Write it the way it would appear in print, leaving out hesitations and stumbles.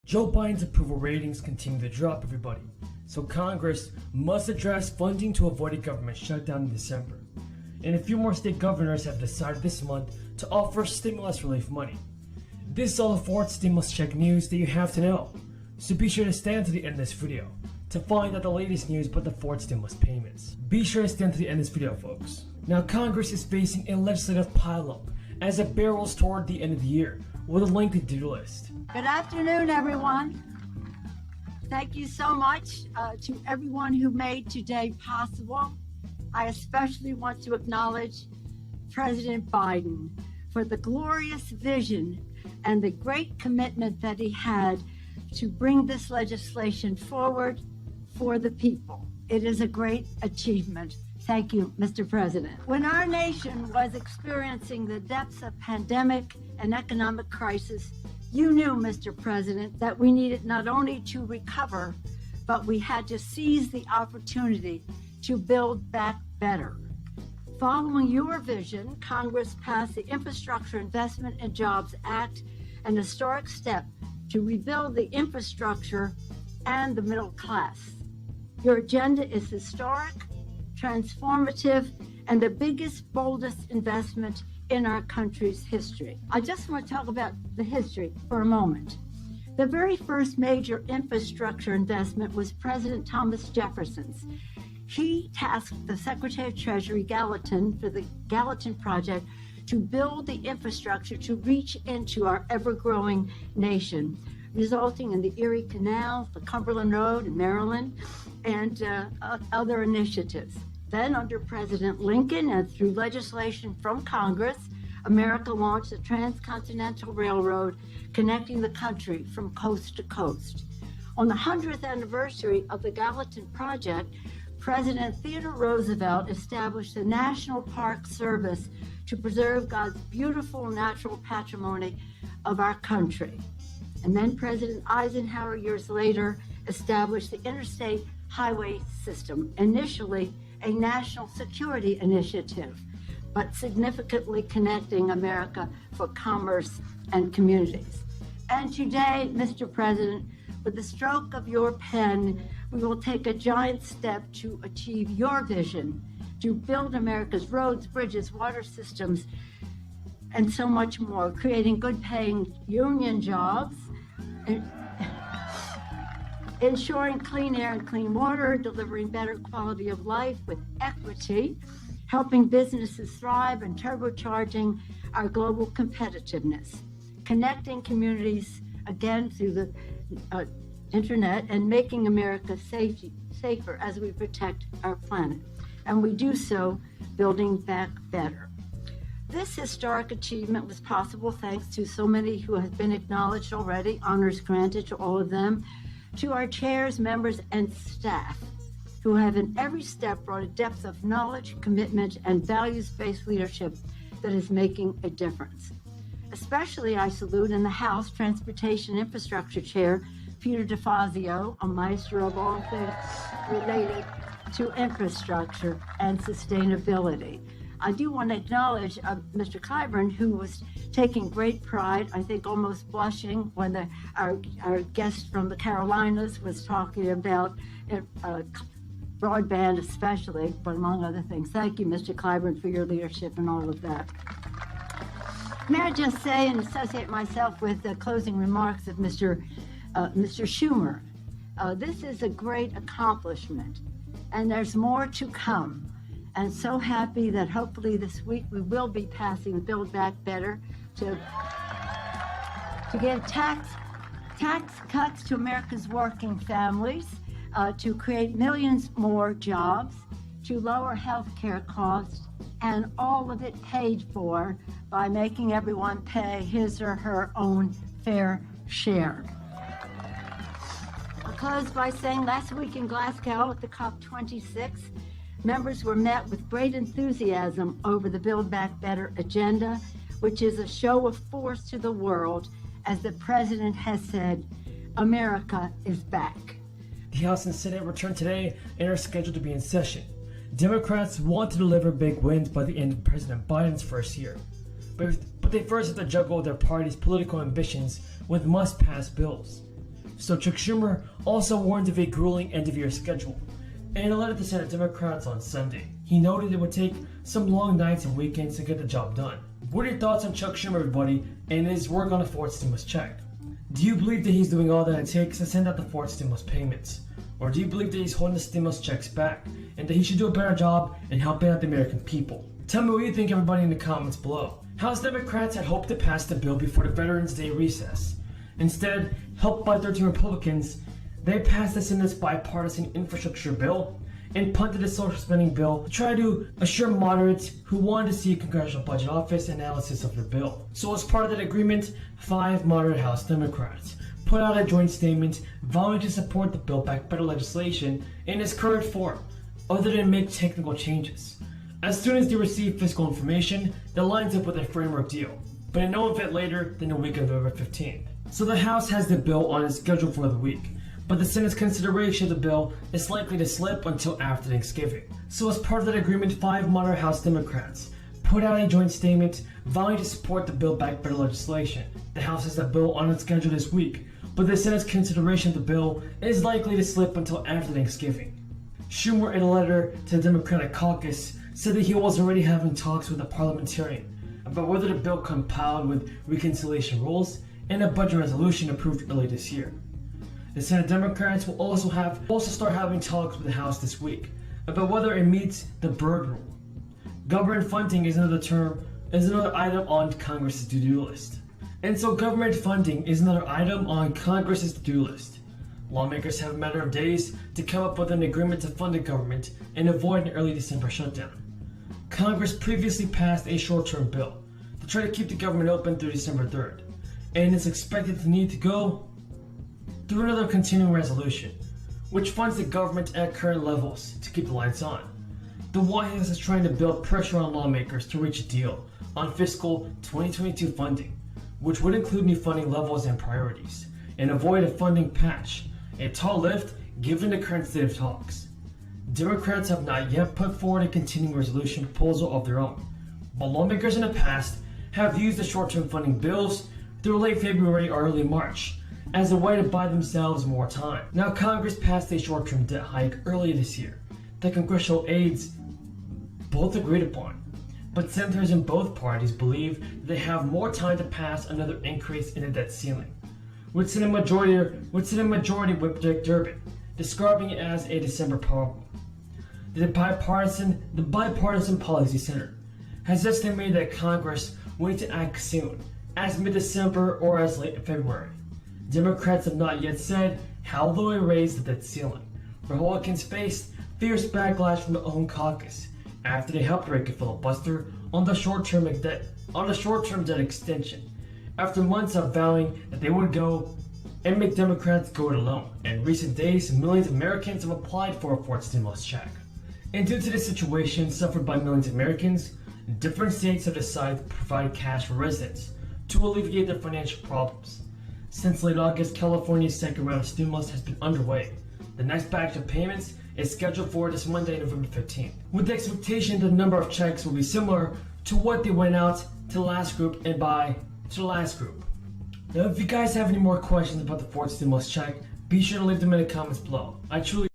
Joe Biden's approval ratings continue to drop, everybody. So Congress must address funding to avoid a government shutdown in December. And a few more state governors have decided this month to offer stimulus relief money. This is all the fourth stimulus check news that you have to know. So be sure to stay until the end of this video to find out the latest news about the fourth stimulus payments. Be sure to stay until the end of this video, folks. Now, Congress is facing a legislative pileup as it barrels toward the end of the year with a lengthy to-do list. Good afternoon, everyone. Thank you so much to everyone who made today possible. I especially want to acknowledge President Biden for the glorious vision and the great commitment that he had to bring this legislation forward for the people. It is a great achievement. Thank you, Mr. President. When our nation was experiencing the depths of pandemic and economic crisis, you knew, Mr. President, that we needed not only to recover, but we had to seize the opportunity to build back better. Following your vision, Congress passed the Infrastructure Investment and Jobs Act, an historic step to rebuild the infrastructure and the middle class. Your agenda is historic, transformative, and the biggest, boldest investment in our country's history. I just want to talk about the history for a moment. The very first major infrastructure investment was President Thomas Jefferson's. He tasked the Secretary of Treasury, Gallatin, for the Gallatin Project to build the infrastructure to reach into our ever-growing nation, resulting in the Erie Canal, the Cumberland Road in Maryland, and other initiatives. Then, under President Lincoln and through legislation from Congress, America launched the Transcontinental Railroad, connecting the country from coast to coast. On the 100th anniversary of the Gallatin Project, President Theodore Roosevelt established the National Park Service to preserve God's beautiful natural patrimony of our country. And then President Eisenhower, years later, established the Interstate Highway System, initially a national security initiative, but significantly connecting America for commerce and communities. And today, Mr. President, with the stroke of your pen, we will take a giant step to achieve your vision, to build America's roads, bridges, water systems, and so much more, creating good-paying union jobs, ensuring clean air and clean water, delivering better quality of life with equity, helping businesses thrive, and turbocharging our global competitiveness, connecting communities, again, through the internet, and making America safer as we protect our planet. And we do so building back better. This historic achievement was possible thanks to so many who have been acknowledged already, honors granted to all of them, to our chairs, members, and staff, who have in every step brought a depth of knowledge, commitment, and values-based leadership that is making a difference. Especially I salute in the House Transportation Infrastructure Chair, Peter DeFazio, a maestro of all things related to infrastructure and sustainability. I do want to acknowledge Mr. Clyburn, who was taking great pride, I think almost blushing, when our guest from the Carolinas was talking about broadband especially, but among other things. Thank you, Mr. Clyburn, for your leadership and all of that. May I just say and associate myself with the closing remarks of Mr. Schumer. This is a great accomplishment, and there's more to come. And so happy that hopefully this week we will be passing Build Back Better to give tax cuts to America's working families, to create millions more jobs, to lower health care costs, and all of it paid for by making everyone pay his or her own fair share. I'll close by saying last week in Glasgow at the COP26, members were met with great enthusiasm over the Build Back Better agenda, which is a show of force to the world. As the president has said, America is back. The House and Senate return today and are scheduled to be in session. Democrats want to deliver big wins by the end of President Biden's first year, but they first have to juggle their party's political ambitions with must-pass bills. So Chuck Schumer also warned of a grueling end-of-year schedule. In a letter to Senate Democrats on Sunday, he noted it would take some long nights and weekends to get the job done. What are your thoughts on Chuck Schumer, everybody, and his work on the fourth stimulus check? Do you believe that he's doing all that it takes to send out the fourth stimulus payments? Or do you believe that he's holding the stimulus checks back and that he should do a better job in helping out the American people? Tell me what you think, everybody, in the comments below. House Democrats had hoped to pass the bill before the Veterans Day recess. Instead, helped by 13 Republicans, they passed the Senate's bipartisan infrastructure bill and punted the social spending bill to try to assure moderates who wanted to see a Congressional Budget Office analysis of the bill. So as part of that agreement, 5 moderate House Democrats put out a joint statement vowing to support the Build Back Better legislation in its current form, other than make technical changes. As soon as they receive fiscal information that lines up with a framework deal, but in no event later than the week of November 15th. So the House has the bill on its schedule for the week, but the Senate's consideration of the bill is likely to slip until after Thanksgiving. So as part of that agreement, 5 moderate House Democrats put out a joint statement vowing to support the Build Back Better legislation. The House has the bill on its schedule this week, but the Senate's consideration of the bill is likely to slip until after Thanksgiving. Schumer, in a letter to the Democratic caucus, said that he was already having talks with a parliamentarian about whether the bill compiled with reconciliation rules and a budget resolution approved early this year. The Senate Democrats will also start having talks with the House this week about whether it meets the Byrd Rule. Government funding is another item on Congress's to-do list. And so government funding is another item on Congress's to-do list. Lawmakers have a matter of days to come up with an agreement to fund the government and avoid an early December shutdown. Congress previously passed a short-term bill to try to keep the government open through December 3rd, and is expected to need to go through another continuing resolution, which funds the government at current levels to keep the lights on. The White House is trying to build pressure on lawmakers to reach a deal on fiscal 2022 funding, which would include new funding levels and priorities, and avoid a funding patch, a tall lift given the current state of talks. Democrats have not yet put forward a continuing resolution proposal of their own, but lawmakers in the past have used the short-term funding bills through late February or early March as a way to buy themselves more time. Now, Congress passed a short-term debt hike earlier this year that congressional aides both agreed upon, but senators in both parties believe they have more time to pass another increase in the debt ceiling, with Senate Majority Whip Dick Durbin describing it as a December problem. The bipartisan Policy Center has estimated that Congress will need to act soon, as mid-December or as late February. Democrats have not yet said how they will raise the debt ceiling. Republicans faced fierce backlash from their own caucus after they helped break a filibuster on the short-term debt extension, after months of vowing that they would go and make Democrats go it alone. In recent days, millions of Americans have applied for a fourth stimulus check. And due to the situation suffered by millions of Americans, different states have decided to provide cash for residents to alleviate their financial problems. Since late August, California's second round of stimulus has been underway. The next batch of payments is scheduled for this Monday, November 15th, with the expectation that the number of checks will be similar to what they went out to the last group and to the last group. Now, if you guys have any more questions about the fourth stimulus check, be sure to leave them in the comments below. I truly